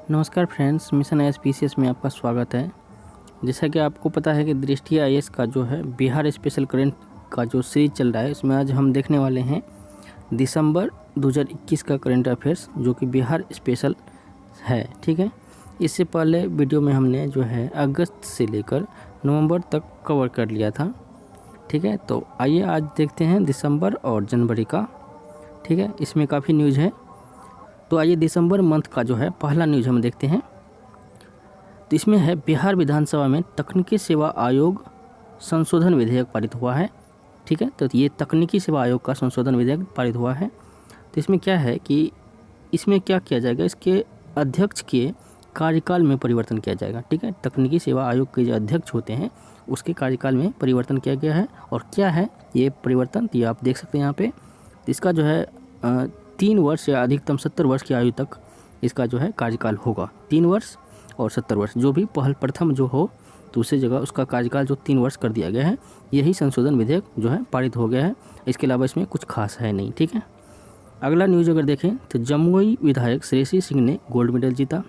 नमस्कार friends, mission एसपीसीएस में आपका स्वागत है। जैसा कि आपको पता है कि दृष्टि आईएएस का जो है बिहार स्पेशल करंट का जो सीरीज चल रहा है, उसमें आज हम देखने वाले हैं दिसंबर 2021 का करंट अफेयर्स, जो कि बिहार स्पेशल है। ठीक है, इससे पहले वीडियो में हमने जो है अगस्त से लेकर नवंबर तक कवर कर लिया था। ठीक है, तो आइए आज देखते हैं दिसंबर और जनवरी का। ठीक है, इसमें काफ़ी न्यूज़ है। तो आइए दिसंबर मंथ का जो है पहला न्यूज़ हम देखते हैं। तो इसमें है बिहार विधानसभा में तकनीकी सेवा आयोग संशोधन विधेयक पारित हुआ है। ठीक है, तो ये तकनीकी सेवा आयोग का संशोधन विधेयक पारित हुआ है। तो इसमें क्या है कि इसमें क्या किया जाएगा, इसके अध्यक्ष के कार्यकाल में परिवर्तन किया जाएगा। ठीक है, तकनीकी सेवा आयोग के जो अध्यक्ष होते हैं उसके कार्यकाल में परिवर्तन किया गया है। और क्या है ये परिवर्तन, ये आप देख सकते हैं यहाँ पे। इसका जो है 3 वर्ष या अधिकतम 70 वर्ष की आयु तक इसका जो है कार्यकाल होगा। 3 वर्ष और 70 वर्ष, जो भी प्रथम जो हो तो उससे जगह उसका कार्यकाल जो 3 वर्ष कर दिया गया है। यही संशोधन विधेयक जो है पारित हो गया है। इसके अलावा इसमें कुछ खास है नहीं। ठीक है, अगला न्यूज़ अगर देखें तो जमुई विधायक श्रेयसी सिंह ने गोल्ड मेडल जीता।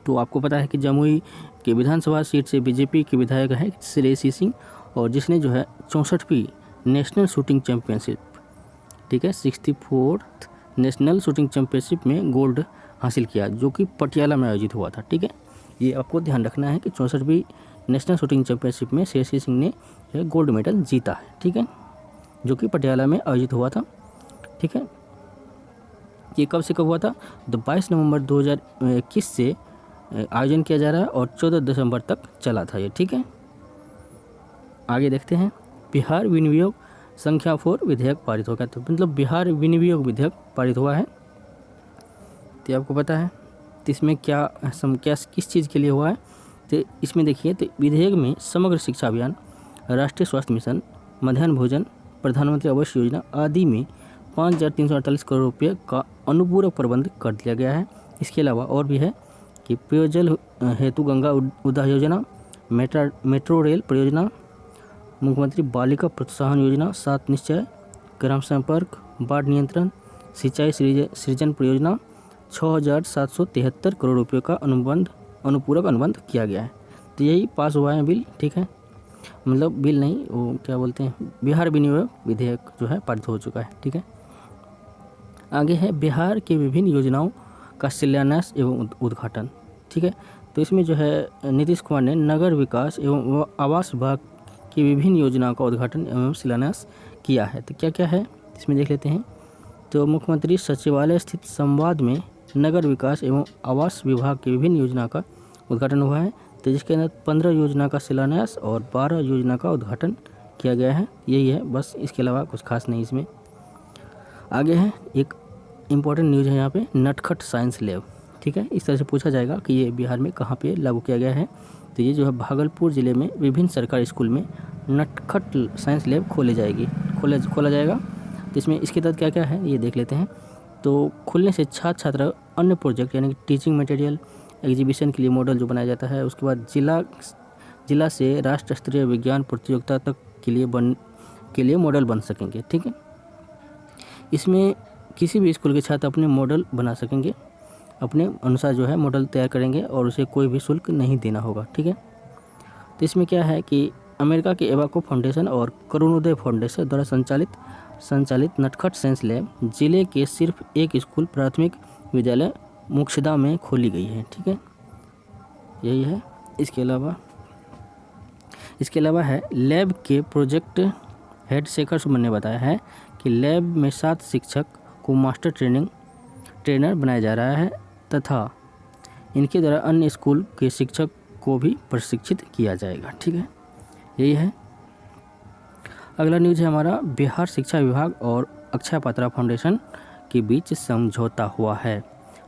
तो आपको पता है कि जमुई के विधानसभा सीट से बीजेपी के विधायक है श्रेयसी सिंह, और जिसने जो है 64वीं नेशनल शूटिंग चैंपियनशिप, ठीक है 64th नेशनल शूटिंग चैंपियनशिप में गोल्ड हासिल किया, जो कि पटियाला में आयोजित हुआ था। ठीक है, ये आपको ध्यान रखना है कि 64वीं नेशनल शूटिंग चैंपियनशिप में श्रेयसी सिंह ने गोल्ड मेडल जीता है। ठीक है, जो कि पटियाला में आयोजित हुआ था। ठीक है, ये कब से कब हुआ था, तो 22 नवंबर 2021 से आयोजन किया जा रहा है और 14 दिसंबर तक चला था ये। ठीक है, आगे देखते हैं। बिहार विनियोग संख्या 4 विधेयक पारित हो गया। तो मतलब बिहार विनियोग विधेयक पारित हुआ है। तो आपको पता है तो इसमें क्या किस चीज़ के लिए हुआ है, तो इसमें देखिए तो विधेयक में समग्र शिक्षा अभियान, राष्ट्रीय स्वास्थ्य मिशन, मध्याह्न भोजन, प्रधानमंत्री आवास योजना आदि में 5,348 करोड़ रुपये का अनुपूरक प्रबंध कर दिया गया है। इसके अलावा और भी है कि पेयजल हेतु गंगा उद्धार योजना, मेट्रो रेल परियोजना, मुख्यमंत्री बालिका प्रोत्साहन योजना, 7 निश्चय, ग्राम संपर्क, बाढ़ नियंत्रण, सिंचाई सृजन परियोजना, 6,773 करोड़ रुपये का अनुपूरक अनुबंध किया गया है। तो यही पास हुआ है बिल। ठीक है, मतलब बिल नहीं, वो क्या बोलते हैं, बिहार विनियोग विधेयक जो है पारित हो चुका है। ठीक है, आगे है बिहार के विभिन्न योजनाओं का शिलान्यास एवं उद्घाटन। ठीक है, तो इसमें जो है नीतीश कुमार ने नगर विकास एवं आवास विभाग की विभिन्न योजनाओं का उद्घाटन एवं शिलान्यास किया है। तो क्या क्या है इसमें देख लेते हैं। तो मुख्यमंत्री सचिवालय स्थित संवाद में नगर विकास एवं आवास विभाग की विभिन्न योजना का उद्घाटन हुआ है। तो जिसके अंदर 15 योजना का शिलान्यास और 12 योजना का उद्घाटन किया गया है। यही है बस, इसके अलावा कुछ खास नहीं इसमें। आगे है एक इम्पॉर्टेंट न्यूज़ है यहाँ पे, नटखट साइंस लैब। ठीक है, इस तरह से पूछा जाएगा कि ये बिहार में कहाँ पे लागू किया गया है। तो ये जो है भागलपुर ज़िले में विभिन्न सरकारी स्कूल में नटखट साइंस लैब खोला जाएगा। तो इसमें इसके तहत क्या क्या है ये देख लेते हैं। तो खुलने से छात्र छात्रा अन्य प्रोजेक्ट यानी कि टीचिंग मटेरियल एग्जीबिशन के लिए मॉडल जो बनाया जाता है, उसके बाद जिला से राष्ट्र स्तरीय विज्ञान प्रतियोगिता तक के लिए मॉडल बन सकेंगे। ठीक है, इसमें किसी भी स्कूल के छात्र अपने मॉडल बना सकेंगे, अपने अनुसार जो है मॉडल तैयार करेंगे और उसे कोई भी शुल्क नहीं देना होगा। ठीक है, तो इसमें क्या है कि अमेरिका के एवाको फाउंडेशन और करुणोदय फाउंडेशन द्वारा संचालित नटखट साइंस लैब जिले के सिर्फ एक स्कूल प्राथमिक विद्यालय मुक्षदा में खोली गई है। ठीक है, यही है। इसके अलावा है लैब के प्रोजेक्ट हेड शेखर सुमन ने बताया है कि लैब में 7 शिक्षक को मास्टर ट्रेनर बनाया जा रहा है तथा इनके द्वारा अन्य स्कूल के शिक्षक को भी प्रशिक्षित किया जाएगा। ठीक है, यही है। अगला न्यूज़ है हमारा, बिहार शिक्षा विभाग और अक्षय पात्रा फाउंडेशन के बीच समझौता हुआ है।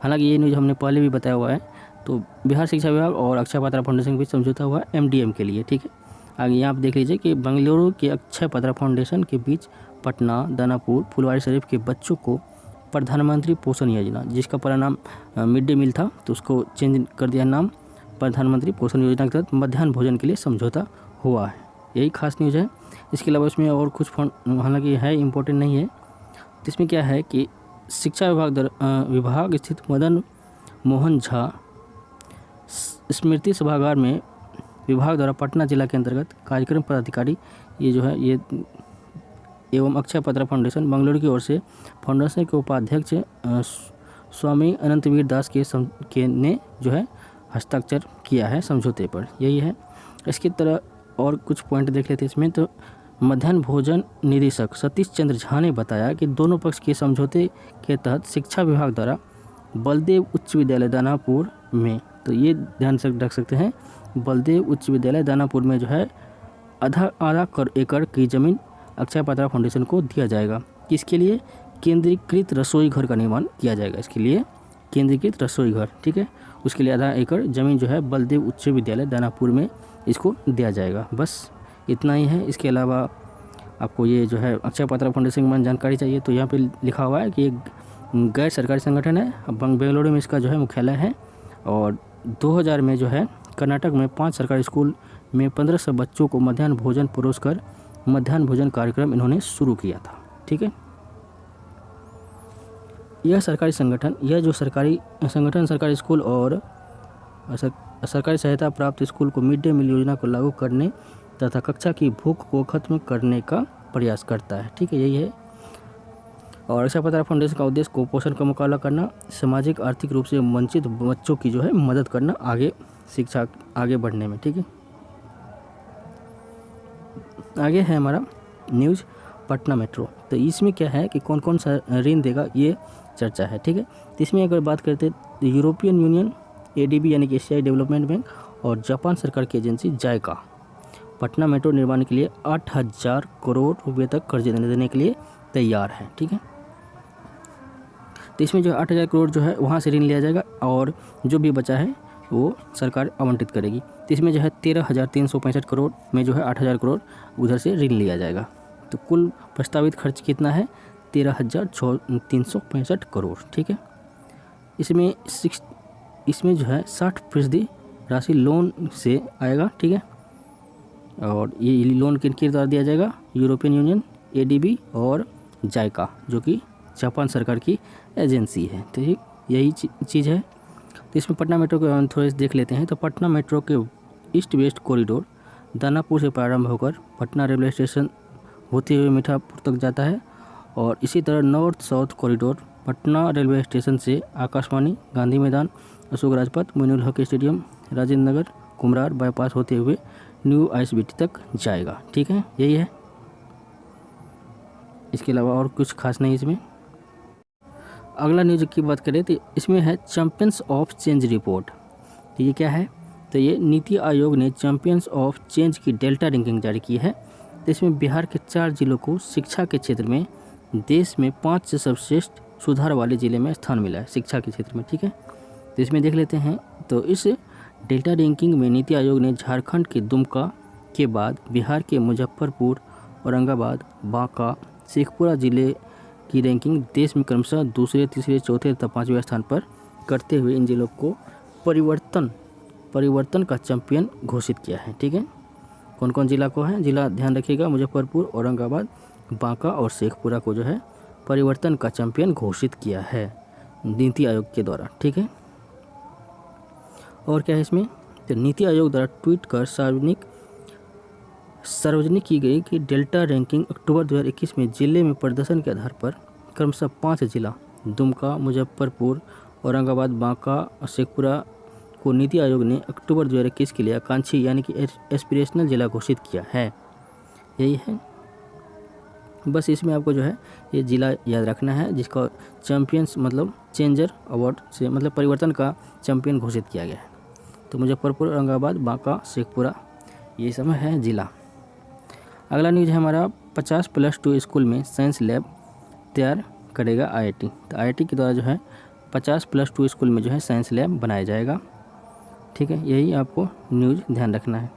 हालांकि ये न्यूज़ हमने पहले भी बताया हुआ है। तो बिहार शिक्षा विभाग और अक्षय पात्रा फाउंडेशन के बीच समझौता हुआ है MDM के लिए। ठीक है, आगे यहाँ आप देख लीजिए कि बेंगलुरु के अक्षय पात्रा फाउंडेशन के बीच पटना, दानापुर, फुलवारी शरीफ के बच्चों को प्रधानमंत्री पोषण योजना, जिसका पहला नाम मिड डे मील था तो उसको चेंज कर दिया नाम, प्रधानमंत्री पोषण योजना के तहत मध्याह्न भोजन के लिए समझौता हुआ है। यही खास न्यूज़ है। इसके अलावा इसमें और कुछ हालांकि है, इम्पोर्टेंट नहीं है। तो इसमें क्या है कि शिक्षा विभाग स्थित मदन मोहन झा स्मृति सभागार में विभाग द्वारा पटना जिला के अंतर्गत कार्यक्रम पदाधिकारी ये जो है ये एवं अक्षय पात्रा फाउंडेशन बेंगलुरु की ओर से फाउंडेशन के उपाध्यक्ष स्वामी अनंतवीर दास के ने जो है हस्ताक्षर किया है समझौते पर। यही है। इसकी तरह और कुछ पॉइंट देख लेते हैं इसमें। तो मध्याह्न भोजन निदेशक सतीश चंद्र झा ने बताया कि दोनों पक्ष के समझौते के तहत शिक्षा विभाग द्वारा बलदेव उच्च विद्यालय दानापुर में, तो ये ध्यान से रख सकते हैं, बलदेव उच्च विद्यालय दानापुर में जो है आधा एकड़ की ज़मीन अक्षय पात्रा फाउंडेशन को दिया जाएगा। किसके लिए? केंद्रीकृत रसोई घर का निर्माण किया जाएगा। इसके लिए केंद्रीकृत रसोई घर, ठीक है, उसके लिए आधा एकड़ ज़मीन जो है बलदेव उच्च विद्यालय दानापुर में इसको दिया जाएगा। बस इतना ही है। इसके अलावा आपको ये जो है अक्षय पात्रा फाउंडेशन के बारे में जानकारी चाहिए तो यहाँ पे लिखा हुआ है कि एक गैर सरकारी संगठन है, बेंगलुरु में इसका जो है मुख्यालय है, और 2000 में जो है कर्नाटक में 5 सरकारी स्कूल में 1500 बच्चों को मध्याह्न भोजन परोसकर मध्याह्न भोजन कार्यक्रम इन्होंने शुरू किया था। ठीक है, यह सरकारी संगठन, यह जो सरकारी संगठन सरकारी स्कूल और सरकारी सहायता प्राप्त स्कूल को मिड डे मील योजना को लागू करने तथा कक्षा की भूख को खत्म करने का प्रयास करता है। ठीक है, यही है। और अक्षय पात्रा फाउंडेशन का उद्देश्य कुपोषण का मुकाबला करना, सामाजिक आर्थिक रूप से वंचित बच्चों की जो है मदद करना आगे शिक्षा आगे बढ़ने में। ठीक है, आगे है हमारा न्यूज़ पटना मेट्रो। तो इसमें क्या है कि कौन कौन सा ऋण देगा ये चर्चा है। ठीक है, तो इसमें अगर बात करते हैं तो यूरोपियन यूनियन, एडीबी यानी कि एशियाई डेवलपमेंट बैंक और जापान सरकार की एजेंसी जायका पटना मेट्रो निर्माण के लिए 8000 करोड़ रुपये तक कर्ज देने के लिए तैयार है। ठीक है, तो इसमें जो 8000 करोड़ जो है वहाँ से ऋण लिया जाएगा और जो भी बचा है वो सरकार आवंटित करेगी। तो इसमें जो है 13,365 करोड़ में जो है 8000 करोड़ उधर से ऋण लिया जाएगा। तो कुल प्रस्तावित खर्च कितना है? 13,365 करोड़। ठीक है, इसमें जो है 60% राशि लोन से आएगा। ठीक है, और ये लोन किनके द्वारा दिया जाएगा? यूरोपियन यूनियन, एडीबी और जायका जो कि जापान सरकार की एजेंसी है। तो यही चीज़ है। तो इसमें पटना मेट्रो के थोड़े से देख लेते हैं। तो पटना मेट्रो के ईस्ट वेस्ट कॉरिडोर दानापुर से प्रारंभ होकर पटना रेलवे स्टेशन होते हुए मीठापुर तक जाता है, और इसी तरह north south corridor Patna railway station से आकाशवाणी, गांधी मैदान, अशोक राजपथ, मोइनुल हक स्टेडियम, राजेंद्र नगर, कुमरार बाईपास होते हुए न्यू आईएसबीटी तक जाएगा। ठीक है, यही है। इसके अलावा और कुछ खास नहीं इसमें। अगला न्यूज़ की बात करें तो इसमें है चैंपियंस ऑफ चेंज रिपोर्ट। तो ये क्या है? तो ये नीति आयोग ने चैंपियंस ऑफ चेंज की डेल्टा रैंकिंग जारी की है। तो इसमें बिहार के 4 जिलों को शिक्षा के क्षेत्र में देश में 5 से सर्वश्रेष्ठ सुधार वाले जिले में स्थान मिला है शिक्षा के क्षेत्र में। ठीक है, तो इसमें देख लेते हैं। तो इस डेल्टा रैंकिंग में नीति आयोग ने झारखंड के दुमका के बाद बिहार के मुजफ्फरपुर, औरंगाबाद, बांका, शेखपुरा जिले की रैंकिंग देश में क्रमशः दूसरे, तीसरे, चौथे तथा 5वें स्थान पर करते हुए इन जिलों को परिवर्तन का चैंपियन घोषित किया है। ठीक है, कौन कौन जिला को है? जिला ध्यान रखिएगा, मुजफ्फरपुर, औरंगाबाद, बांका और शेखपुरा को जो है परिवर्तन का चैंपियन घोषित किया है नीति आयोग के द्वारा। ठीक है, और क्या है इसमें? तो नीति आयोग द्वारा ट्वीट कर सार्वजनिक की गई कि डेल्टा रैंकिंग अक्टूबर 2021 में जिले में प्रदर्शन के आधार पर क्रमशः 5 जिला दुमका, मुजफ्फरपुर, औरंगाबाद, बांका और शेखपुरा को नीति आयोग ने अक्टूबर 2021 के लिए आकांक्षी यानी कि एस्पिरेशनल जिला घोषित किया है। यही है। बस इसमें आपको जो है ये जिला याद रखना है जिसका चैंपियंस मतलब चेंजर अवार्ड से मतलब परिवर्तन का चैंपियन घोषित किया गया है। तो मुजफ्फरपुर, औरंगाबाद, बांका, शेखपुरा ये सब है जिला। अगला न्यूज़ है हमारा 50+2 स्कूल में साइंस लैब तैयार करेगा आईआईटी। तो आईआईटी के द्वारा जो है 50+2 स्कूल में जो है साइंस लैब बनाया जाएगा। ठीक है, यही आपको न्यूज़ ध्यान रखना है।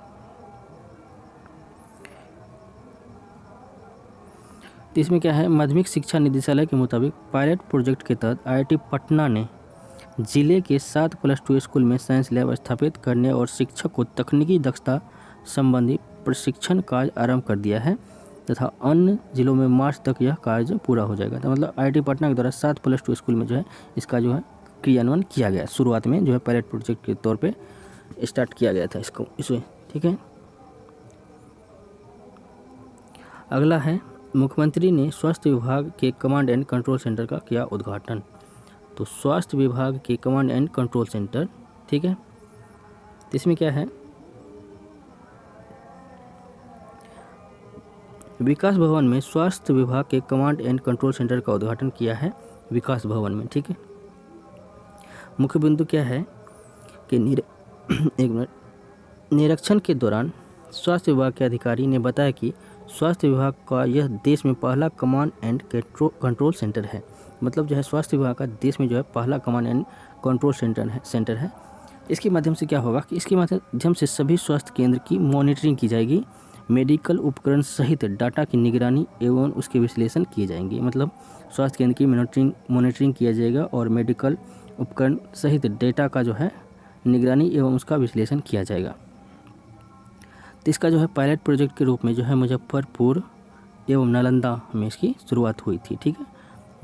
तो इसमें क्या है? माध्यमिक शिक्षा निदेशालय के मुताबिक पायलट प्रोजेक्ट के तहत आईआईटी पटना ने जिले के 7+2 स्कूल में साइंस लैब स्थापित करने और शिक्षक को तकनीकी दक्षता संबंधी प्रशिक्षण कार्य आरंभ कर दिया है तथा अन्य जिलों में मार्च तक यह कार्य पूरा हो जाएगा। तो मतलब आईआईटी पटना के द्वारा 7+2 स्कूल में जो है इसका जो है क्रियान्वयन किया गया। शुरुआत में जो है पायलट प्रोजेक्ट के तौर पे स्टार्ट किया गया था इसको इसे, ठीक है। अगला है मुख्यमंत्री ने स्वास्थ्य विभाग के कमांड एंड कंट्रोल सेंटर का किया उद्घाटन। तो स्वास्थ्य विभाग के कमांड एंड कंट्रोल सेंटर, ठीक है, तो इसमें क्या है, विकास भवन में स्वास्थ्य विभाग के कमांड एंड कंट्रोल सेंटर का उद्घाटन किया है विकास भवन में, ठीक है। मुख्य बिंदु क्या है कि एक मिनट, निरीक्षण के दौरान स्वास्थ्य विभाग के अधिकारी ने बताया कि स्वास्थ्य विभाग का यह देश में पहला कमांड एंड कंट्रोल सेंटर है। मतलब जो है स्वास्थ्य विभाग का देश में जो है पहला कमांड एंड कंट्रोल सेंटर है। इसके माध्यम से क्या होगा कि इसके माध्यम से सभी स्वास्थ्य केंद्र की मॉनिटरिंग की जाएगी, मेडिकल उपकरण सहित डाटा की निगरानी एवं उसके विश्लेषण किए जाएंगे। मतलब स्वास्थ्य केंद्र की मॉनिटरिंग किया जाएगा और मेडिकल उपकरण सहित डेटा का जो है निगरानी एवं उसका विश्लेषण किया जाएगा। तो इसका जो है पायलट प्रोजेक्ट के रूप में जो है मुजफ्फरपुर एवं नालंदा में इसकी शुरुआत हुई थी, ठीक है।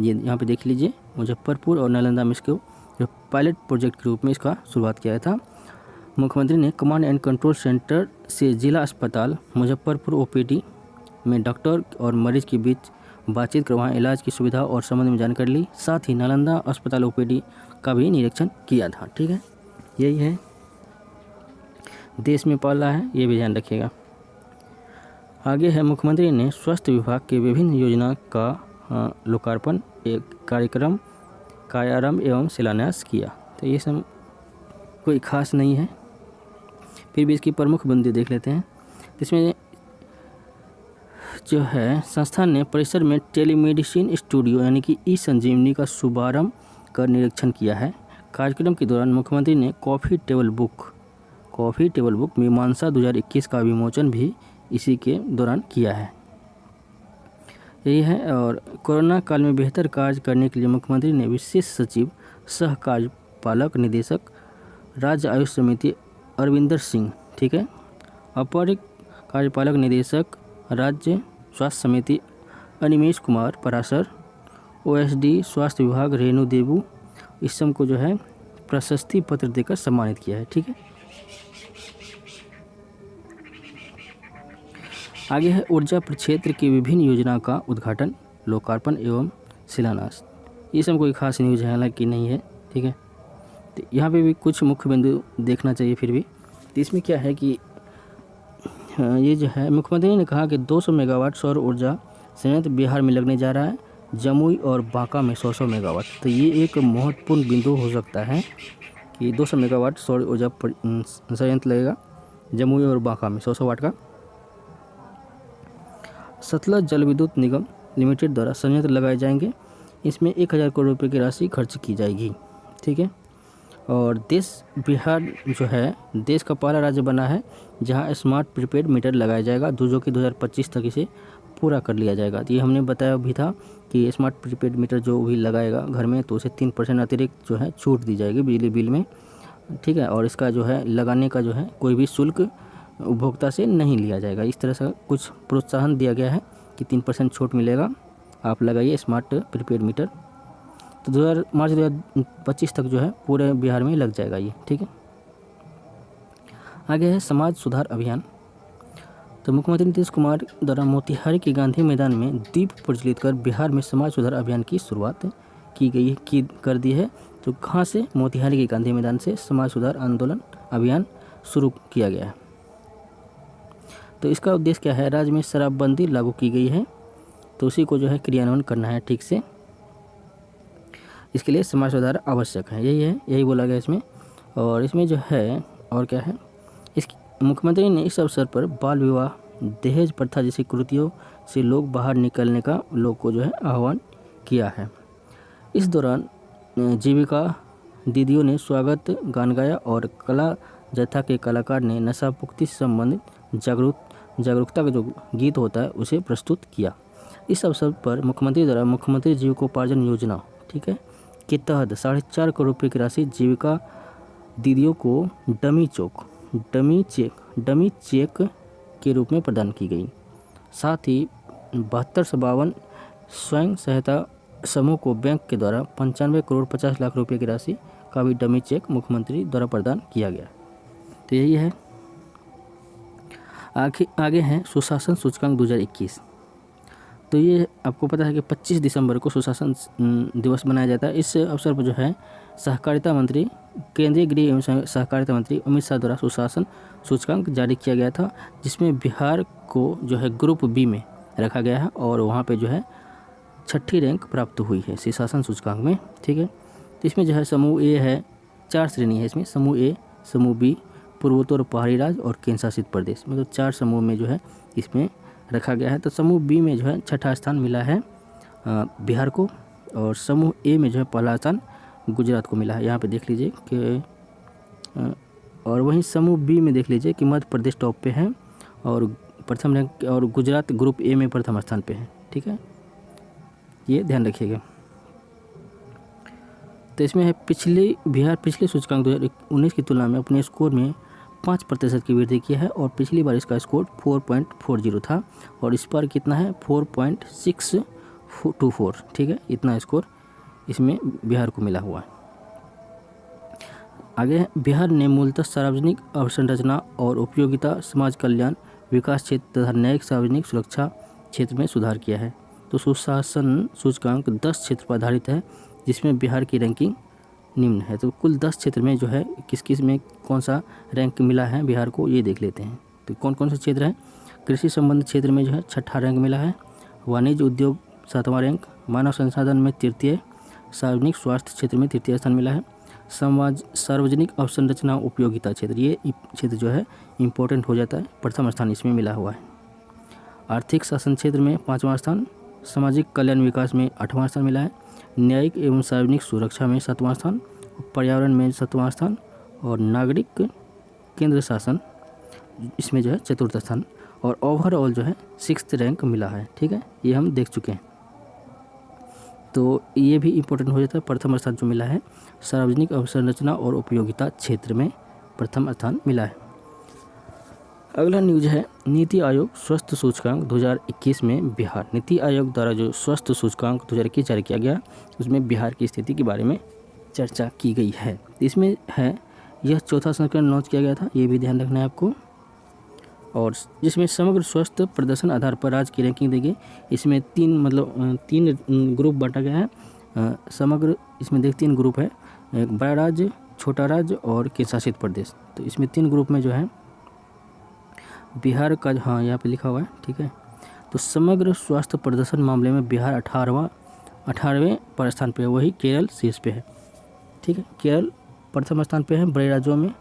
ये यहाँ पे देख लीजिए, मुजफ्फरपुर और नालंदा में इसको जो पायलट प्रोजेक्ट के रूप में इसका शुरुआत किया था। मुख्यमंत्री ने कमांड एंड कंट्रोल सेंटर से जिला अस्पताल मुजफ्फरपुर ओपीडी में डॉक्टर और मरीज के बीच बातचीत कर वहाँ इलाज की सुविधा और संबंध में जानकारी ली। साथ ही नालंदा अस्पताल ओपीडी का भी निरीक्षण किया था, ठीक है। यही है, देश में पहला है, ये भी ध्यान रखिएगा। आगे है मुख्यमंत्री ने स्वास्थ्य विभाग के विभिन्न योजना का लोकार्पण, एक कार्यक्रम कार्यारंभ एवं शिलान्यास किया। तो ये सब कोई खास नहीं है, फिर भी इसकी प्रमुख बिंदु देख लेते हैं। इसमें जो है संस्थान ने परिसर में टेलीमेडिसिन स्टूडियो यानी कि ई संजीवनी का शुभारंभ कर निरीक्षण किया है। कार्यक्रम के दौरान मुख्यमंत्री ने कॉफ़ी टेबल बुक मीमांसा 2021 का विमोचन भी इसी के दौरान किया है। यही है। और कोरोना काल में बेहतर कार्य करने के लिए मुख्यमंत्री ने विशेष सचिव सह कार्यपालक निदेशक राज्य आयुष समिति अरविंदर सिंह, ठीक है, अपर कार्यपालक निदेशक राज्य स्वास्थ्य समिति अनिमेश कुमार पराशर, ओएसडी स्वास्थ्य विभाग रेणु देवू, इस सब को जो है प्रशस्ति पत्र देकर सम्मानित किया है, ठीक है। आगे है ऊर्जा प्रक्षेत्र की विभिन्न योजना का उद्घाटन, लोकार्पण एवं शिलान्यास। ये सब कोई खास न्यूज़ है हालांकि नहीं है, ठीक है। तो यहाँ पे भी कुछ मुख्य बिंदु देखना चाहिए फिर भी। तो इसमें क्या है कि ये जो है मुख्यमंत्री ने कहा कि 200 मेगावाट सौर ऊर्जा संयंत्र बिहार में लगने जा रहा है, जमुई और बांका में 100 मेगावाट। तो ये एक महत्वपूर्ण बिंदु हो सकता है कि 200 मेगावाट सौर ऊर्जा संयंत्र लगेगा जमुई और बांका में 100 वाट का। सतलज जल विद्युत निगम लिमिटेड द्वारा संयंत्र लगाए जाएंगे, इसमें 1000 करोड़ रुपये की राशि खर्च की जाएगी, ठीक है। और बिहार जो है देश का पहला राज्य बना है जहां स्मार्ट प्रीपेड मीटर लगाया जाएगा, जो कि 2025 तक इसे पूरा कर लिया जाएगा। तो ये हमने बताया भी था कि स्मार्ट प्रीपेड मीटर जो भी लगाएगा घर में तो उसे 3% अतिरिक्त जो है छूट दी जाएगी बिजली बिल में, ठीक है। और इसका जो है लगाने का जो है कोई भी शुल्क उपभोक्ता से नहीं लिया जाएगा। इस तरह से कुछ प्रोत्साहन दिया गया है कि 3% छूट मिलेगा, आप लगाइए स्मार्ट प्रीपेड मीटर। तो मार्च 2025 तक जो है पूरे बिहार में लग जाएगा ये, ठीक है। आगे है समाज सुधार अभियान। तो मुख्यमंत्री नीतीश कुमार द्वारा मोतिहारी के गांधी मैदान में दीप प्रज्वलित कर बिहार में समाज सुधार अभियान की शुरुआत कर दी है। तो कहाँ से? मोतिहारी के गांधी मैदान से समाज सुधार आंदोलन अभियान शुरू किया गया है। तो इसका उद्देश्य क्या है? राज्य में शराबबंदी लागू की गई है तो उसी को जो है क्रियान्वयन करना है ठीक से, इसके लिए समाज सुधार आवश्यक है। यही बोला गया इसमें। और इसमें जो है और क्या है, मुख्यमंत्री ने इस अवसर पर बाल विवाह, दहेज प्रथा जैसी कृतियों से लोग बाहर निकलने का लोग को जो है आह्वान किया है। इस दौरान जीविका दीदियों ने स्वागत गान गाया और कला जत्था के कलाकार ने नशा मुक्ति से संबंधित जागरूकता का जो गीत होता है उसे प्रस्तुत किया। इस अवसर पर मुख्यमंत्री द्वारा मुख्यमंत्री जीविकोपार्जन योजना, ठीक है, के तहत 4.5 करोड़ रुपये की राशि जीविका दीदियों को डमी चेक के रूप में प्रदान की गई। साथ ही 7252 स्वयं सहायता समूह को बैंक के द्वारा 95 करोड़ 50 लाख रुपए की राशि का भी डमी चेक मुख्यमंत्री द्वारा प्रदान किया गया। तो यही है। आगे हैं सुशासन सूचकांक 2021। तो ये आपको पता है कि 25 दिसंबर को सुशासन दिवस मनाया जाता है। इस अवसर पर जो है सहकारिता मंत्री, केंद्रीय गृह एवं सहकारिता मंत्री अमित शाह द्वारा सुशासन सूचकांक जारी किया गया था, जिसमें बिहार को जो है ग्रुप बी में रखा गया है और वहाँ पे जो है 6ठी रैंक प्राप्त हुई है सुशासन सूचकांक में। ठीक है, तो इसमें जो है समूह ए है, 4 श्रेणी है इसमें, समूह ए, समूह बी, पूर्वोत्तर पहाड़ी राज्य और केंद्र शासित प्रदेश, मतलब 4 समूह में जो है इसमें रखा गया है। तो समूह बी में जो है 6ठा स्थान मिला है बिहार को, और समूह ए में जो है पहला स्थान गुजरात को मिला है। यहाँ पे देख लीजिए कि और वहीं समूह बी में देख लीजिए कि मध्य प्रदेश टॉप पे है और प्रथम रैंक, और गुजरात ग्रुप ए में प्रथम स्थान पे है। ठीक है, ये ध्यान रखिएगा। तो इसमें है बिहार पिछले सूचकांक 2019 की तुलना में अपने स्कोर में 5% की वृद्धि की है और पिछली बार इसका स्कोर 4.40 था और इस बार कितना है 4.624। ठीक है, इतना स्कोर इसमें बिहार को मिला हुआ है। आगे है बिहार ने मूलतः सार्वजनिक अवसंरचना और उपयोगिता, समाज कल्याण, विकास क्षेत्र तथा न्यायिक सार्वजनिक सुरक्षा क्षेत्र में सुधार किया है। तो सुशासन सूचकांक 10 क्षेत्र पर आधारित है, जिसमें बिहार की रैंकिंग निम्न है। तो कुल 10 क्षेत्र में जो है किस किस में कौन सा रैंक मिला है बिहार को, ये देख लेते हैं। तो कौन कौन से क्षेत्र हैं? कृषि संबंध क्षेत्र में जो है 6ठा रैंक मिला है, वाणिज्य उद्योग 7वां रैंक, मानव संसाधन में 3य, सार्वजनिक स्वास्थ्य क्षेत्र में 3य स्थान मिला है, सार्वजनिक अवसंरचना उपयोगिता क्षेत्र, ये क्षेत्र जो है इम्पोर्टेंट हो जाता है, प्रथम स्थान इसमें मिला हुआ है। आर्थिक शासन क्षेत्र में 5वां स्थान, सामाजिक कल्याण विकास में 8वां स्थान मिला है, न्यायिक एवं सार्वजनिक सुरक्षा में 7वां स्थान, पर्यावरण में 7वां स्थान और नागरिक केंद्र शासन इसमें जो है 4th स्थान, और ओवरऑल जो है 6th रैंक मिला है। ठीक है, ये हम देख चुके हैं। तो ये भी इम्पोर्टेंट हो जाता है। प्रथम स्थान जो मिला है सार्वजनिक अवसंरचना और उपयोगिता क्षेत्र में प्रथम स्थान मिला है। अगला न्यूज है नीति आयोग स्वास्थ्य सूचकांक 2021 में बिहार। नीति आयोग द्वारा जो स्वास्थ्य सूचकांक 2021 जारी किया गया, उसमें बिहार की स्थिति के बारे में चर्चा की गई है। इसमें है यह 4था संस्करण लॉन्च किया गया था, ये भी ध्यान रखना है आपको, और जिसमें समग्र स्वास्थ्य प्रदर्शन आधार पर राज्य की रैंकिंग दी गई। इसमें 3 ग्रुप बांटा गया है समग्र, इसमें 3 ग्रुप है, एक बड़ा राज्य, छोटा राज्य और केंद्र शासित प्रदेश। तो इसमें 3 ग्रुप में जो है बिहार का, हाँ यहाँ पे लिखा हुआ है। ठीक है, तो समग्र स्वास्थ्य प्रदर्शन मामले में बिहार 18वें पर स्थान पे है, वही केरल शीर्ष पे है। ठीक है, केरल प्रथम स्थान पे है बड़े राज्यों में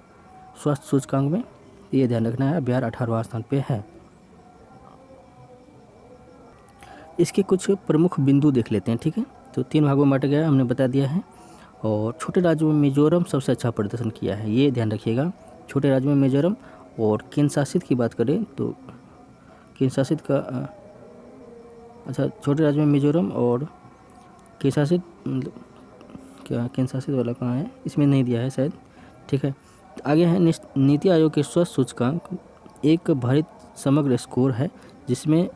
स्वास्थ्य सूचकांक में, ये ध्यान रखना है। बिहार 18वां स्थान पे है। इसके कुछ प्रमुख बिंदु देख लेते हैं। ठीक है, तो 3 भागों में बांटा गया है, हमने बता दिया है। और छोटे राज्यों में मिजोरम सबसे अच्छा प्रदर्शन किया है, ये ध्यान रखिएगा। छोटे राज्यों में मिजोरम, और केंद्र शासित की बात करें तो केंद्र शासित का अच्छा, छोटे राज्य में मिजोरम और केंद्र शासित, क्या केंद्र शासित वाला कहाँ है, इसमें नहीं दिया है शायद। ठीक है, आगे है नीति आयोग के स्वास्थ्य सूचकांक एक भारित समग्र स्कोर है, जिसमें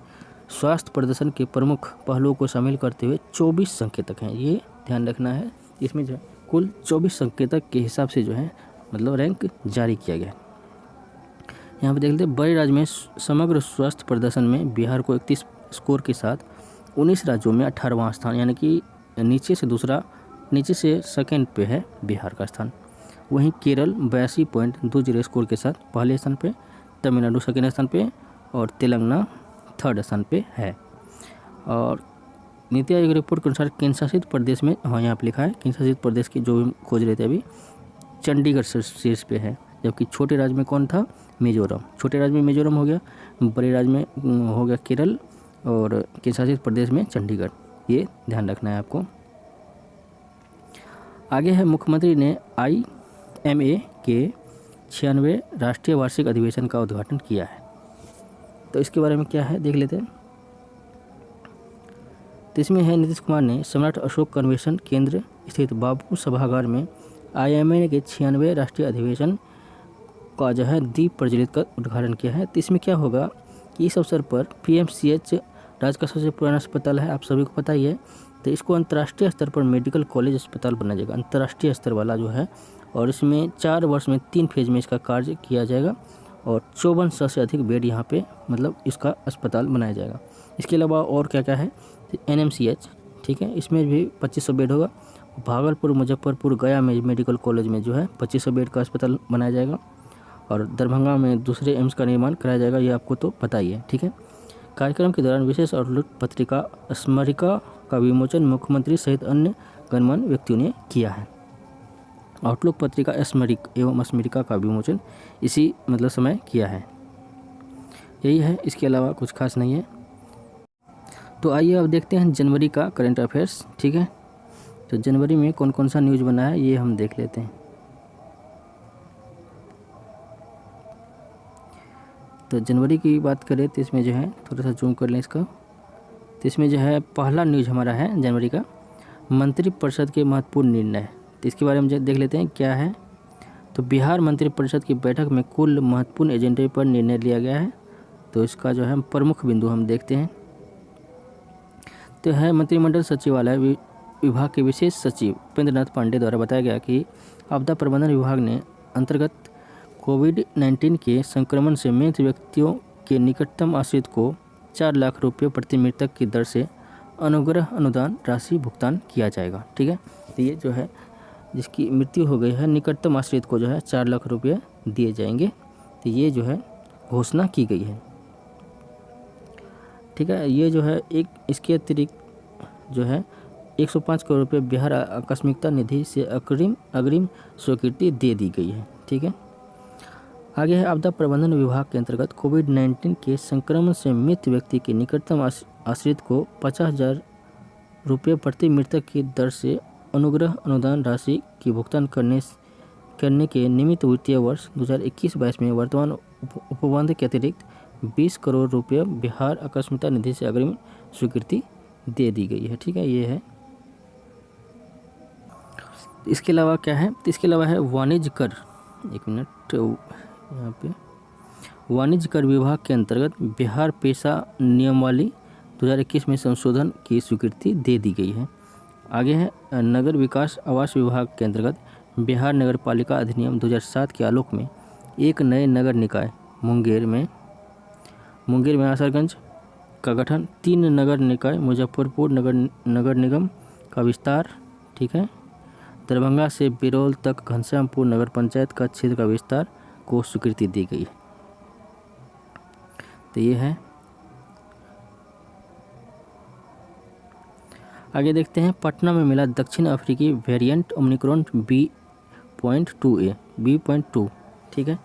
स्वास्थ्य प्रदर्शन के प्रमुख पहलुओं को शामिल करते हुए 24 संकेतक हैं, ये ध्यान रखना है। इसमें जो है कुल 24 संकेतक के हिसाब से जो है मतलब रैंक जारी किया गया। यहाँ पे देख लेते हैं बड़े राज्य में समग्र स्वास्थ्य प्रदर्शन में बिहार को 31 स्कोर के साथ 19 राज्यों में 18वां स्थान, यानी कि नीचे से सेकंड पे है बिहार का स्थान। वहीं केरल 82.20 स्कोर के साथ पहले स्थान पे, तमिलनाडु सेकंड स्थान पे और तेलंगाना 3rd स्थान पे है। और नीति आयोग रिपोर्ट के अनुसार केंद्र शासित प्रदेश में, हाँ यहाँ पे लिखा है केंद्र शासित प्रदेश की जो खोज रहे थे अभी, चंडीगढ़ शीर्ष पे है। जबकि छोटे राज्य में कौन था? मिजोरम। छोटे राज्य में मिजोरम हो गया, बड़े राज्य में हो गया केरल और केंद्र शासित प्रदेश में चंडीगढ़, ये ध्यान रखना है आपको। आगे है मुख्यमंत्री ने IMA के 96वें राष्ट्रीय वार्षिक अधिवेशन का उद्घाटन किया है। तो इसके बारे में क्या है देख लेते हैं। तो इसमें है नीतीश कुमार ने सम्राट अशोक कन्वेंशन केंद्र स्थित बापू सभागार में IMA के 96वें राष्ट्रीय अधिवेशन का जो है दीप प्रज्वलित कर उद्घाटन किया है। तो इसमें क्या होगा कि इस अवसर पर PMCH राज्य का सबसे पुराना अस्पताल है, आप सभी को पता ही है। तो इसको अंतर्राष्ट्रीय स्तर पर मेडिकल कॉलेज अस्पताल बनाया जाएगा। अंतर्राष्ट्रीय स्तर वाला जो है और इसमें 4 वर्ष में 3 फेज में इसका कार्य किया जाएगा और 5400 से अधिक बेड यहाँ पे मतलब इसका अस्पताल बनाया जाएगा। इसके अलावा और क्या क्या है, NMCH, ठीक है, इसमें भी 2500 बेड होगा। भागलपुर, मुजफ्फरपुर, गया में मेडिकल कॉलेज में जो है 2500 बेड का अस्पताल बनाया जाएगा और दरभंगा में दूसरे एम्स का निर्माण कराया जाएगा, ये आपको तो पता ही है, ठीक है। कार्यक्रम के दौरान विशेष आउटलुक पत्रिका स्मरिका का विमोचन मुख्यमंत्री सहित अन्य गणमान्य व्यक्तियों ने किया है। आउटलुक पत्रिका एवं स्मरिका का विमोचन इसी मतलब समय किया है, यही है, इसके अलावा कुछ खास नहीं है। तो आइए अब देखते हैं जनवरी का करंट अफेयर्स, ठीक है। तो जनवरी में कौन कौन सा न्यूज़ बना है ये हम देख लेते हैं। तो जनवरी की बात करें तो इसमें जो है थोड़ा सा जूम कर लें इसका, तो इसमें जो है पहला न्यूज़ हमारा है जनवरी का, मंत्रिपरिषद के महत्वपूर्ण निर्णय। तो इसके बारे में देख लेते हैं क्या है। तो बिहार मंत्रिपरिषद की बैठक में कुल महत्वपूर्ण एजेंडे पर निर्णय लिया गया है। तो इसका जो है प्रमुख बिंदु हम देखते हैं। तो है मंत्रिमंडल सचिवालय विभाग के विशेष सचिव उपेंद्र नाथ पांडेय द्वारा बताया गया कि आपदा प्रबंधन विभाग ने अंतर्गत कोविड-19 के संक्रमण से मृत व्यक्तियों के निकटतम आश्रित को 4 लाख रुपये प्रति मृतक की दर से अनुग्रह अनुदान राशि भुगतान किया जाएगा, ठीक है। तो ये जो है जिसकी मृत्यु हो गई है निकटतम आश्रित को जो है 4 लाख रुपये दिए जाएंगे। तो ये जो है घोषणा की गई है, ठीक है। ये जो है एक इसके अतिरिक्त जो है 105 करोड़ रुपये बिहार आकस्मिकता निधि से अग्रिम स्वीकृति दे दी गई है, ठीक है। आगे है आपदा प्रबंधन विभाग के अंतर्गत कोविड-19 के संक्रमण से मृत व्यक्ति के निकटतम आश्रित को 50,000 रुपये प्रति मृतक की दर से अनुग्रह अनुदान राशि की भुगतान करने के निमित्त वित्तीय वर्ष 2021-22 में वर्तमान उपबंध के अतिरिक्त 20 करोड़ रुपये बिहार आकस्मिकता निधि से अग्रिम स्वीकृति दे दी गई है, ठीक है। ये है। इसके अलावा क्या है, तो इसके अलावा है वाणिज्य कर, एक मिनट यहाँ पे, वाणिज्य कर विभाग के अंतर्गत बिहार पेशा नियमावली 2021 में संशोधन की स्वीकृति दे दी गई है। आगे है नगर विकास आवास विभाग के अंतर्गत बिहार नगर पालिका अधिनियम 2007 के आलोक में एक नए नगर निकाय मुंगेर में आसरगंज का गठन, 3 नगर निकाय मुजफ्फरपुर नगर निगम का विस्तार, ठीक है। दरभंगा से बिरौल तक घनश्यामपुर नगर पंचायत का क्षेत्र का विस्तार को स्वीकृति दी गई। तो ये है। आगे देखते हैं पटना में मिला दक्षिण अफ्रीकी वेरिएंट ओमिक्रॉन B.2, ठीक है,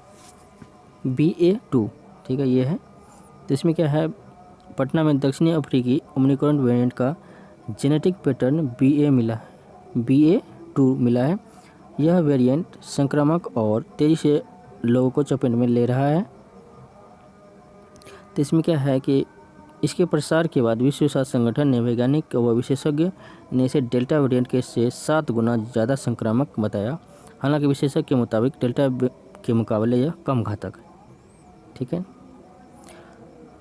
BA.2, ठीक है, ये है। तो इसमें क्या है, पटना में दक्षिणी अफ्रीकी ओमिक्रॉन वेरिएंट का जेनेटिक पैटर्न BA.2 मिला है। यह वेरिएंट संक्रामक और तेज़ी से लोगों को चपेट में ले रहा है। तो इसमें क्या है कि इसके प्रसार के बाद विश्व स्वास्थ्य संगठन ने वैज्ञानिक व विशेषज्ञ ने इसे डेल्टा वेरिएंट के से 7 गुना ज़्यादा संक्रामक बताया। हालांकि विशेषज्ञ के मुताबिक डेल्टा के मुकाबले यह कम घातक है, ठीक है।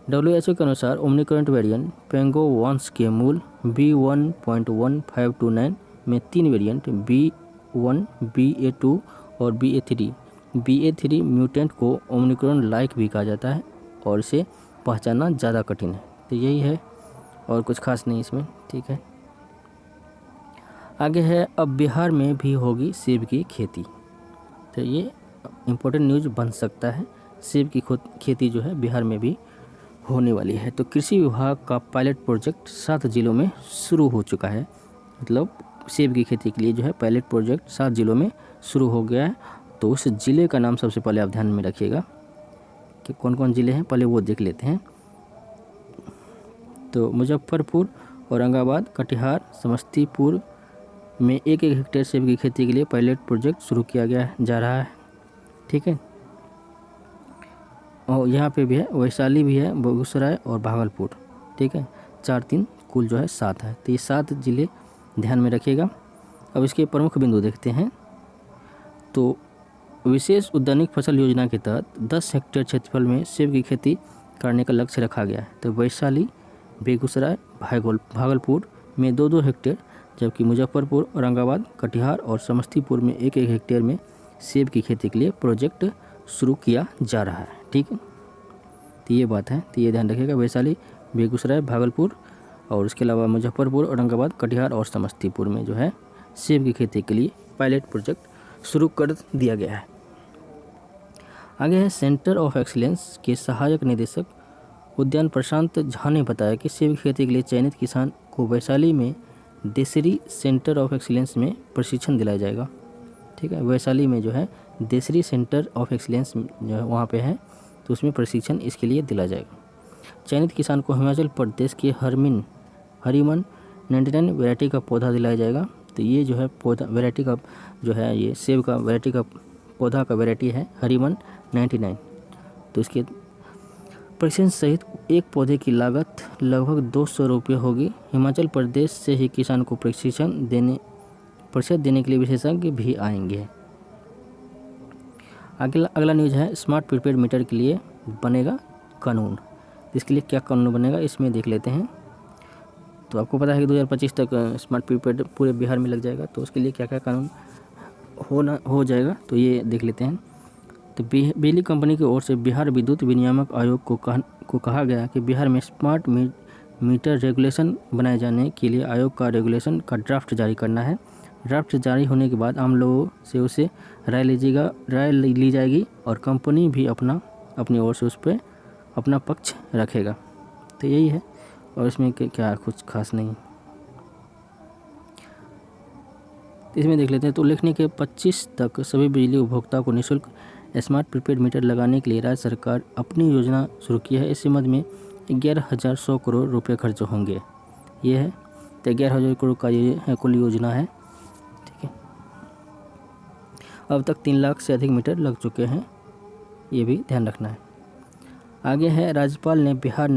WHO के अनुसार ओमिक्रॉन वेरिएंट पेंगो वंश के मूल B1.1529 में 3 वेरिएंट B1, BA.2 और BA.3 म्यूटेंट को ओमिक्रॉन लाइक भी कहा जाता है और इसे पहचानना ज़्यादा कठिन है। तो यही है और कुछ खास नहीं इसमें, ठीक है। आगे है अब बिहार में भी होगी सेब की खेती। तो ये इम्पोर्टेंट न्यूज़ बन सकता है, सेब की खेती जो है बिहार में भी होने वाली है। तो कृषि विभाग का पायलट प्रोजेक्ट 7 जिलों में शुरू हो चुका है। मतलब सेब की खेती के लिए जो है पायलट प्रोजेक्ट 7 जिलों में शुरू हो गया है। तो उस ज़िले का नाम सबसे पहले आप ध्यान में रखिएगा कि कौन कौन ज़िले हैं, पहले वो देख लेते हैं। तो मुजफ्फरपुर, औरंगाबाद, कटिहार, समस्तीपुर में 1-1 हेक्टेयर सेब की खेती के लिए पायलट प्रोजेक्ट शुरू किया जा रहा है, ठीक है। और यहाँ पे भी है, वैशाली भी है, बेगूसराय और भागलपुर, ठीक है। 4-3 कुल जो है 7 है। तो ये 7 ज़िले ध्यान में रखिएगा। अब इसके प्रमुख बिंदु देखते हैं। तो विशेष उद्यानिक फसल योजना के तहत 10 हेक्टेयर क्षेत्रफल में सेब की खेती करने का लक्ष्य रखा गया है। तो वैशाली, बेगूसराय, भागलपुर में 2-2 हेक्टेयर, जबकि मुजफ्फरपुर, औरंगाबाद, कटिहार और समस्तीपुर में 1-1 हेक्टेयर में सेब की खेती के लिए प्रोजेक्ट शुरू किया जा रहा है। ठीक है, तो ये बात है, तो ये ध्यान रखिएगा। वैशाली, बेगूसराय, भागलपुर और उसके अलावा मुजफ्फरपुर, औरंगाबाद, कटिहार और समस्तीपुर में जो है सेब की खेती के लिए पायलट प्रोजेक्ट शुरू कर दिया गया है। आगे है, सेंटर ऑफ एक्सीलेंस के सहायक निदेशक उद्यान प्रशांत झा ने बताया कि सेब की खेती के लिए चयनित किसान को वैशाली में देसरी सेंटर ऑफ एक्सीलेंस में प्रशिक्षण दिलाया जाएगा। ठीक है, वैशाली में जो है देसरी सेंटर ऑफ एक्सीलेंस जो है वहाँ पे है, तो उसमें प्रशिक्षण इसके लिए दिया जाएगा। चयनित किसान को हिमाचल प्रदेश के हरिमन 99 वैरायटी का पौधा दिलाया जाएगा। तो ये जो है पौधा वैरायटी का जो है, ये सेब का वैरायटी का पौधा का वैरायटी है हरिमन 99। तो इसके प्रशिक्षण सहित एक पौधे की लागत लगभग 200 रुपये होगी। हिमाचल प्रदेश से ही किसान को प्रशिक्षण देने के लिए विशेषज्ञ भी आएंगे। अगला न्यूज़ है, स्मार्ट प्रीपेड मीटर के लिए बनेगा कानून। इसके लिए क्या कानून बनेगा इसमें देख लेते हैं। तो आपको पता है कि 2025 तक स्मार्ट प्रीपेड पूरे बिहार में लग जाएगा, तो उसके लिए क्या क्या कानून हो जाएगा, तो ये देख लेते हैं। तो बिजली कंपनी की ओर से बिहार विद्युत विनियामक आयोग को कहा गया कि बिहार में स्मार्ट मीटर रेगुलेशन बनाए जाने के लिए आयोग का रेगुलेशन का ड्राफ्ट जारी करना है। ड्राफ्ट जारी होने के बाद आम लोगों से उसे राय ली जाएगी और कंपनी भी अपनी ओर से उस पर अपना पक्ष रखेगा। तो यही है, और इसमें क्या कुछ खास नहीं। इसमें देख लेते हैं। तो लिखने के 25 तक सभी बिजली उपभोक्ताओं को निःशुल्क स्मार्ट प्रीपेड मीटर लगाने के लिए राज्य सरकार अपनी योजना शुरू की है। इस मद में 11,100 करोड़ रुपये खर्च होंगे। ये है, तो 11,000 करोड़ का ये है कुल योजना है। ठीक है, अब तक 3 लाख से अधिक मीटर लग चुके हैं, ये भी ध्यान रखना है। आगे है, राज्यपाल ने बिहार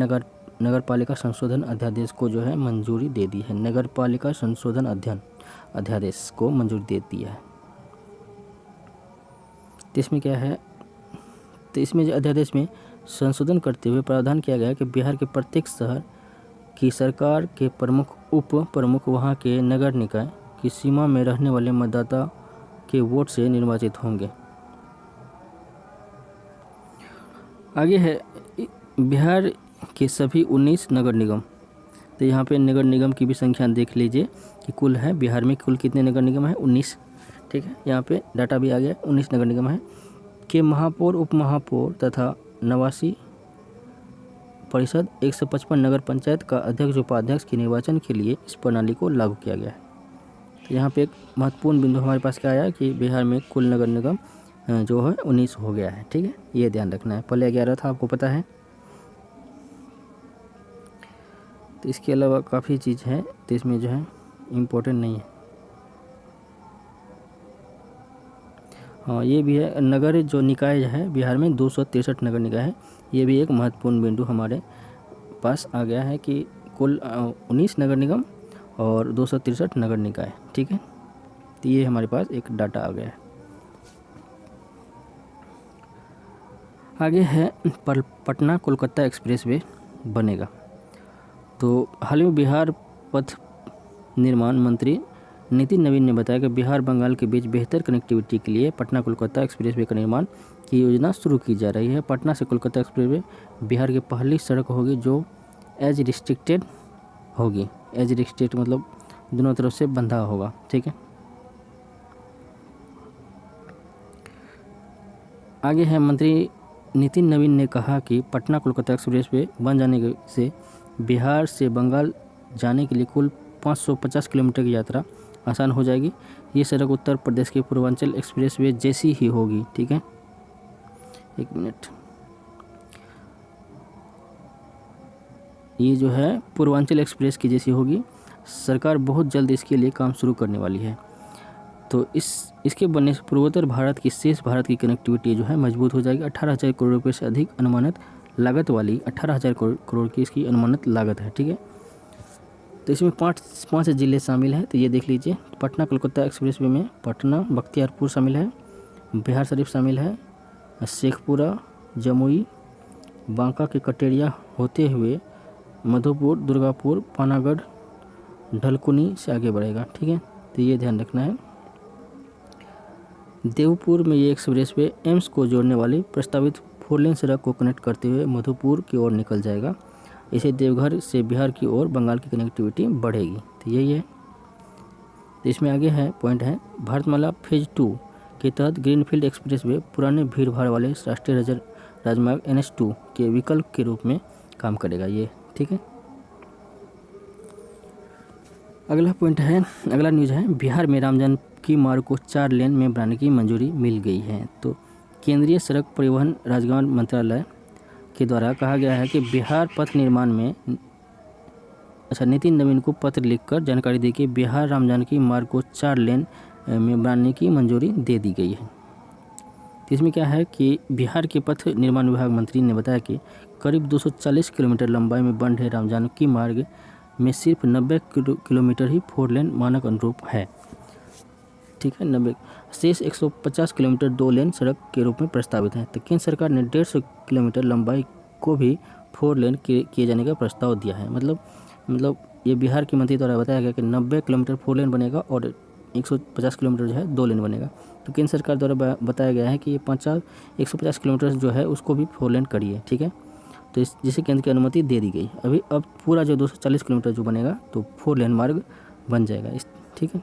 नगरपालिका संशोधन अध्यादेश को जो है मंजूरी दे दी है। नगरपालिका संशोधन अध्यादेश को मंजूरी दे दिया है। तो इसमें क्या है, तो इसमें जो अध्यादेश में संशोधन करते हुए प्रावधान किया गया है कि बिहार के प्रत्येक शहर की सरकार के प्रमुख उप प्रमुख वहाँ के नगर निकाय की सीमा में रहने वाले मतदाता के वोट से निर्वाचित होंगे। आगे है, बिहार के सभी 19 नगर निगम। तो यहाँ पे नगर निगम की भी संख्या देख लीजिए कि कुल है बिहार में कुल कितने नगर निगम है, 19। ठीक है, यहाँ पे डाटा भी आ गया, 19 नगर निगम है के महापौर, उप महापौर तथा 89 परिषद, 155 नगर पंचायत का अध्यक्ष उपाध्यक्ष के निर्वाचन के लिए इस प्रणाली को लागू किया गया है। तो यहाँ पे एक महत्वपूर्ण बिंदु हमारे पास क्या आया कि बिहार में कुल नगर निगम जो है 19 हो गया है। ठीक है, ये ध्यान रखना है, पहले 11 था आपको पता है। तो इसके अलावा काफ़ी चीज़ है, तो इसमें जो है इम्पोर्टेंट नहीं है। हाँ, ये भी है, नगर जो निकाय है बिहार में 263 नगर निकाय है। ये भी एक महत्वपूर्ण बिंदु हमारे पास आ गया है कि कुल 19 नगर निगम और 263 नगर निकाय। ठीक है, तो ये हमारे पास एक डाटा आ गया है। आगे है, पटना कोलकाता एक्सप्रेसवे बनेगा। तो हाल में बिहार पथ निर्माण मंत्री नितिन नवीन ने बताया कि बिहार बंगाल के बीच बेहतर कनेक्टिविटी के लिए पटना कोलकाता एक्सप्रेसवे का निर्माण की योजना शुरू की जा रही है। पटना से कोलकाता एक्सप्रेसवे बिहार की पहली सड़क होगी जो एज रिस्ट्रिक्टेड होगी। एज रिस्ट्रिक्टेड मतलब दोनों तरफ से बंधा होगा। ठीक है, आगे है, मंत्री नितिन नवीन ने कहा कि पटना कोलकाता एक्सप्रेसवे बन जाने से बिहार से बंगाल जाने के लिए कुल 550 किलोमीटर की यात्रा आसान हो जाएगी। ये सड़क उत्तर प्रदेश के पूर्वांचल एक्सप्रेसवे जैसी ही होगी। ठीक है, एक मिनट, ये जो है पूर्वांचल एक्सप्रेस की जैसी होगी। सरकार बहुत जल्द इसके लिए काम शुरू करने वाली है। तो इसके बनने से पूर्वोत्तर भारत की शेष भारत की कनेक्टिविटी जो है मजबूत हो जाएगी। 18,000 करोड़ रुपये से अधिक अनुमानित लागत वाली 18,000 करोड़ की इसकी अनुमानित लागत है। ठीक है, तो इसमें पाँच ज़िले शामिल हैं। तो ये देख लीजिए, पटना कोलकाता एक्सप्रेसवे में पटना, बख्तियारपुर शामिल है, बिहार शरीफ शामिल है, शेखपुरा, जमुई, बांका के कटेरिया होते हुए मधुपुर, दुर्गापुर, पानागढ़, ढलकुनी से आगे बढ़ेगा। ठीक है, तो ये ध्यान रखना है। देवपुर में ये एक्सप्रेस वे एम्स को जोड़ने वाली प्रस्तावित 4 लेन सड़क को कनेक्ट करते हुए मधुपुर की ओर निकल जाएगा। इसे देवघर से बिहार की ओर बंगाल की कनेक्टिविटी बढ़ेगी। तो यही है। तो इसमें आगे है पॉइंट है, भारतमाला फेज 2 के तहत ग्रीनफील्ड एक्सप्रेस वे पुराने भीड़ भाड़ वाले राष्ट्रीय राजमार्ग NH2 के विकल्प के रूप में काम करेगा ये। ठीक है। अगला पॉइंट है, अगला न्यूज़ है, बिहार में राम जानकी मार्ग को 4 लेन में बनाने की मंजूरी मिल गई है। तो केंद्रीय सड़क परिवहन राजमार्ग मंत्रालय के द्वारा कहा गया है कि बिहार पथ निर्माण में नितिन नवीन को पत्र लिखकर जानकारी दी कि बिहार राम जानकी मार्ग को 4 लेन में बनाने की मंजूरी दे दी गई है। तो इसमें क्या है कि बिहार के पथ निर्माण विभाग मंत्री ने बताया कि करीब 240 किलोमीटर लंबाई में बन रहे राम जानकी मार्ग में सिर्फ 90 किलोमीटर ही 4 लेन मानक अनुरूप है। ठीक है, 90 शेष 150 किलोमीटर 2 लेन सड़क के रूप में प्रस्तावित है। तो केंद्र सरकार ने 150 किलोमीटर लंबाई को भी 4 लेन किए जाने का प्रस्ताव दिया है। मतलब ये बिहार के मंत्री द्वारा बताया गया कि 90 किलोमीटर 4 लेन बनेगा और 150 किलोमीटर जो है 2 लेन बनेगा। तो केंद्र सरकार द्वारा बताया गया है कि ये 150 किलोमीटर जो है उसको भी 4 लेन करिए। ठीक है, तो जिसे केंद्र की अनुमति दे दी गई। अब पूरा जो 240 किलोमीटर जो बनेगा तो 4 लेन मार्ग बन जाएगा। ठीक है।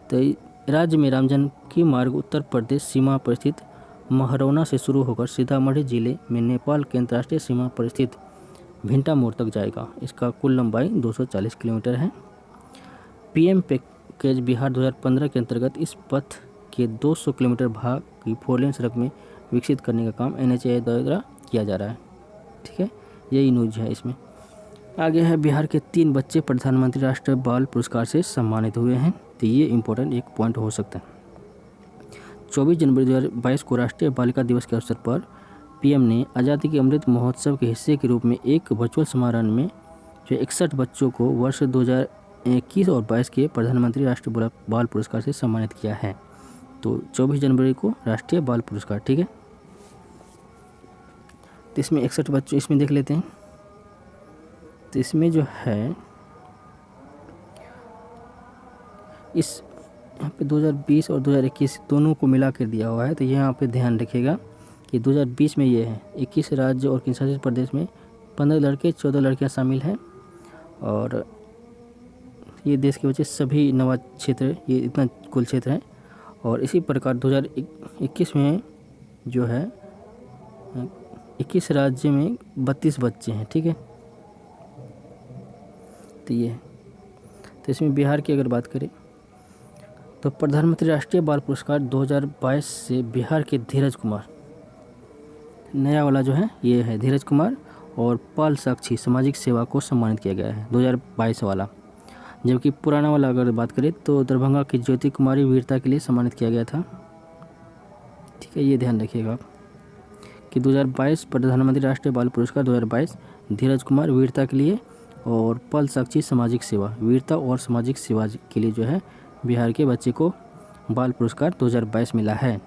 तो राज्य में राम जानकी मार्ग उत्तर प्रदेश सीमा पर स्थित महरौना से शुरू होकर सीतामढ़ी जिले में नेपाल के अंतर्राष्ट्रीय सीमा पर स्थित भिंटा मोड़ तक जाएगा। इसका कुल लंबाई 240 किलोमीटर है। PM पैकेज बिहार 2015 के अंतर्गत इस पथ के 200 किलोमीटर भाग की 4 लेन सड़क में विकसित करने का काम NHAI द्वारा किया जा रहा है। ठीक है, यही न्यूज़ है इसमें। आगे है, बिहार के 3 बच्चे प्रधानमंत्री राष्ट्रीय बाल पुरस्कार से सम्मानित हुए हैं। तो ये इम्पोर्टेंट एक पॉइंट हो सकता है। 24 जनवरी 2022 को राष्ट्रीय बालिका दिवस के अवसर पर PM ने आज़ादी के अमृत महोत्सव के हिस्से के रूप में एक वर्चुअल समारोह में जो 61 बच्चों को वर्ष 2021 और 22 के प्रधानमंत्री राष्ट्रीय बाल पुरस्कार से सम्मानित किया है। तो 24 जनवरी को राष्ट्रीय बाल पुरस्कार। ठीक है, तो इसमें 61 बच्चों इसमें देख लेते हैं। तो इसमें जो है इस यहाँ पे 2020 और 2021 दोनों को मिला कर दिया हुआ है। तो यहाँ पे ध्यान रखिएगा कि 2020 में ये है 21 राज्य और केंद्रशासित प्रदेश में 15 लड़के 14 लड़कियाँ शामिल हैं। और ये देश के बच्चे सभी नवा क्षेत्र, ये इतना कुल क्षेत्र है। और इसी प्रकार 2021 में जो है 21 राज्य में 32 बच्चे हैं। ठीक है, तो ये है। तो इसमें बिहार की अगर बात करें तो प्रधानमंत्री राष्ट्रीय बाल पुरस्कार 2022 से बिहार के धीरज कुमार, नया वाला जो है ये है धीरज कुमार और पाल साक्षी सामाजिक सेवा को सम्मानित किया गया है 2022 वाला। जबकि पुराना वाला अगर बात करें तो दरभंगा की ज्योति कुमारी वीरता के लिए सम्मानित किया गया था। ठीक है, ये ध्यान रखिएगा कि 2022 प्रधानमंत्री राष्ट्रीय बाल पुरस्कार 2022 धीरज कुमार वीरता के लिए और पल साक्षी सामाजिक सेवा, वीरता और सामाजिक सेवा के लिए जो है बिहार के बच्चे को बाल पुरस्कार 2022 मिला है।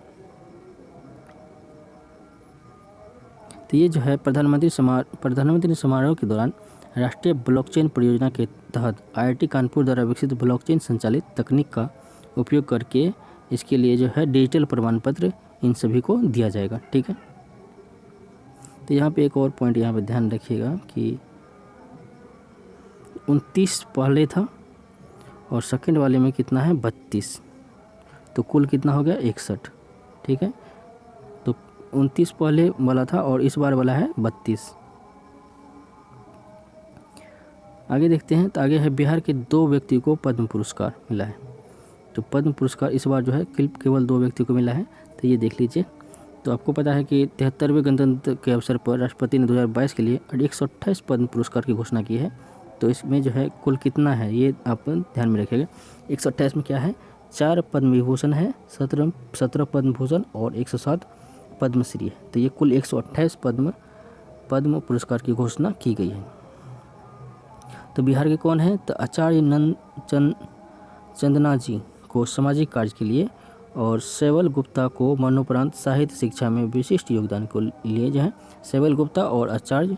तो ये जो है प्रधानमंत्री समारोह के दौरान राष्ट्रीय ब्लॉकचेन परियोजना के तहत IIT कानपुर द्वारा विकसित ब्लॉकचेन संचालित तकनीक का उपयोग करके इसके लिए जो है डिजिटल प्रमाण पत्र इन सभी को दिया जाएगा। ठीक है, तो यहाँ पे एक और पॉइंट यहाँ पे ध्यान रखिएगा कि 29 पहले था और सेकंड वाले में कितना है 32, तो कुल कितना हो गया 61। ठीक है, तो 29 पहले वाला था और इस बार वाला है 32। आगे देखते हैं, तो आगे है बिहार के 2 व्यक्ति को पद्म पुरस्कार मिला है। तो पद्म पुरस्कार इस बार जो है केवल 2 व्यक्ति को मिला है। तो ये देख लीजिए। तो आपको पता है कि 73वें गणतंत्र के अवसर पर राष्ट्रपति ने 2022 के लिए 128 पद्म पुरस्कार की घोषणा की है। तो इसमें जो है कुल कितना है ये आप ध्यान में रखिएगा। 128 में क्या है, 4 पद्म विभूषण है, 17 पद्म भूषण और 107 पद्मश्री है। तो ये कुल 128 पद्म पुरस्कार की घोषणा की गई है। तो बिहार के कौन है, तो आचार्य चंदना जी को सामाजिक कार्य के लिए और शैवल गुप्ता को मरणोपरांत साहित्य शिक्षा में विशिष्ट योगदान को लिए जो है शैवल गुप्ता और आचार्य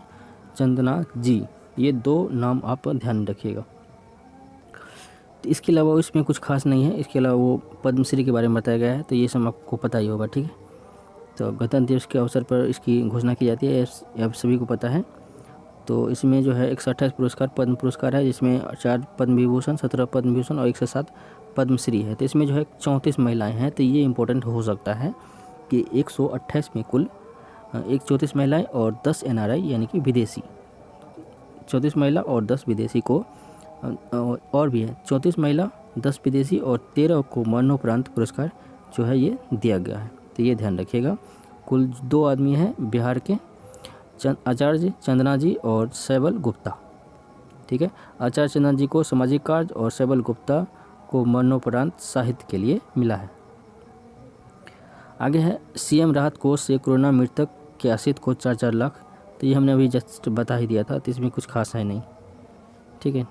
चंदना जी, ये 2 नाम आप ध्यान रखिएगा। तो इसके अलावा इसमें कुछ खास नहीं है। इसके अलावा वो पद्मश्री के बारे में बताया गया है, तो ये सब आपको पता ही होगा, ठीक है। तो गणतंत्र दिवस के अवसर पर इसकी घोषणा की जाती है, ये आप सभी को पता है। तो इसमें जो है 128 पुरस्कार पद्म पुरस्कार है, जिसमें 4 पद्म विभूषण, 17 पद्म विभूषण और 107 पद्मश्री है। तो इसमें जो है 34 महिलाएं हैं। तो ये इम्पोर्टेंट हो सकता है कि 128 में कुल 34 महिलाएं और 10 NRI यानी कि विदेशी, 34 महिला और 10 विदेशी को और भी है 34 महिला, 10 विदेशी और 13 को मरणोपरांत पुरस्कार जो है ये दिया गया है। तो ये ध्यान रखिएगा। कुल 2 आदमी हैं बिहार के, आचार्य चंदना जी और शैबल गुप्ता, ठीक है। आचार्य चंदना जी को सामाजिक कार्य और शैबल गुप्ता को मरणोपरांत साहित्य के लिए मिला है। आगे है CM राहत कोष से कोरोना मृतक के आश्रित को 4-4 लाख। तो ये हमने अभी जस्ट बता ही दिया था, तो इसमें कुछ खास है नहीं, ठीक है।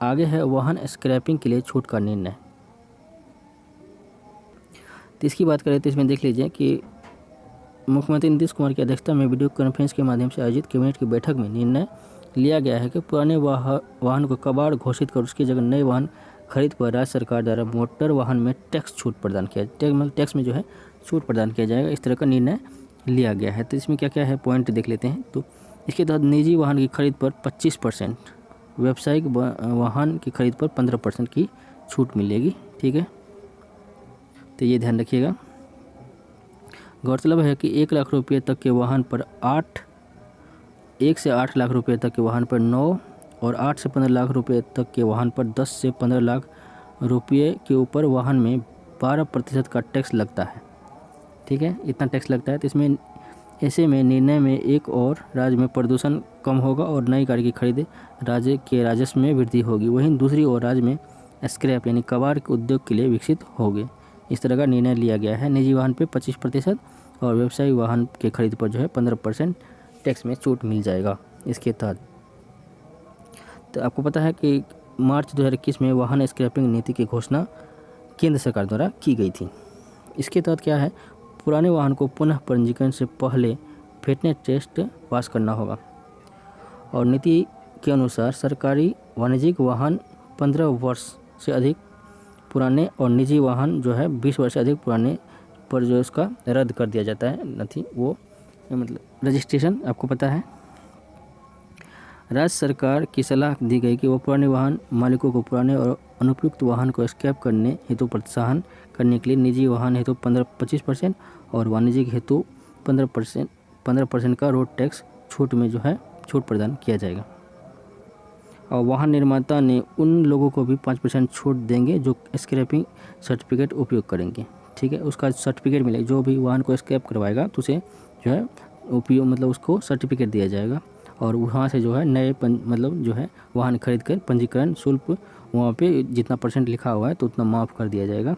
आगे है वाहन स्क्रैपिंग के लिए छूट का निर्णय। तो इसकी बात करें तो इसमें देख लीजिए कि मुख्यमंत्री नीतीश कुमार की अध्यक्षता में वीडियो कॉन्फ्रेंस के माध्यम से आयोजित कैबिनेट की बैठक में निर्णय लिया गया है कि पुराने वाहन को कबाड़ घोषित कर उसकी जगह नए वाहन खरीद पर राज्य सरकार द्वारा मोटर वाहन में टैक्स छूट प्रदान किया, टैक्स में जो है छूट प्रदान किया जाएगा। इस तरह का निर्णय लिया गया है। तो इसमें क्या क्या है पॉइंट देख लेते हैं। तो इसके तहत निजी वाहन की खरीद पर 25%, व्यावसायिक वाहन की खरीद पर 15% की छूट मिलेगी, ठीक है। तो ये ध्यान रखिएगा। गौरतलब है कि 1 लाख रुपये तक के वाहन पर 1 से 8 लाख रुपये तक के वाहन पर 9 और 8 से 15 लाख रुपये तक के वाहन पर 10 से 15 लाख रुपये के ऊपर वाहन में 12% का टैक्स लगता है, ठीक है। इतना टैक्स लगता है। तो इसमें ऐसे में निर्णय में एक और राज्य में प्रदूषण कम होगा और नई गाड़ी की खरीद राज्य के राजस्व में वृद्धि होगी, वहीं दूसरी ओर राज्य में स्क्रैप यानी कबाड़ के उद्योग के लिए विकसित होंगे। इस तरह का निर्णय लिया गया है। निजी वाहन पे 25% और व्यवसायिक वाहन के खरीद पर जो है 15% टैक्स में छूट मिल जाएगा इसके तहत। तो आपको पता है कि मार्च 2021 में वाहन स्क्रैपिंग नीति की घोषणा केंद्र सरकार द्वारा की गई थी। इसके तहत क्या है, पुराने वाहन को पुनः पंजीकरण से पहले फिटनेस टेस्ट पास करना होगा और नीति के अनुसार सरकारी वाणिज्यिक वाहन 15 वर्ष से अधिक पुराने और निजी वाहन जो है 20 वर्ष से अधिक पुराने पर जो उसका रद्द कर दिया जाता है, नहीं वो मतलब रजिस्ट्रेशन। आपको पता है राज्य सरकार की सलाह दी गई कि वो पुराने वाहन मालिकों को पुराने और अनुपयुक्त वाहन को स्क्रैप करने हेतु प्रोत्साहन करने के लिए निजी वाहन हेतु 25% और वाणिज्यिक हेतु 15% का रोड टैक्स छूट में जो है छूट प्रदान किया जाएगा। और वाहन निर्माता ने उन लोगों को भी 5% छूट देंगे जो स्क्रैपिंग सर्टिफिकेट उपयोग करेंगे, ठीक है। उसका सर्टिफिकेट मिलेगा, जो भी वाहन को स्क्रैप करवाएगा तो उसे जो है उपयोग मतलब उसको सर्टिफिकेट दिया जाएगा और वहाँ से जो है नए मतलब जो है वाहन खरीद कर पंजीकरण शुल्क वहाँ पे जितना % लिखा हुआ है तो उतना माफ़ कर दिया जाएगा।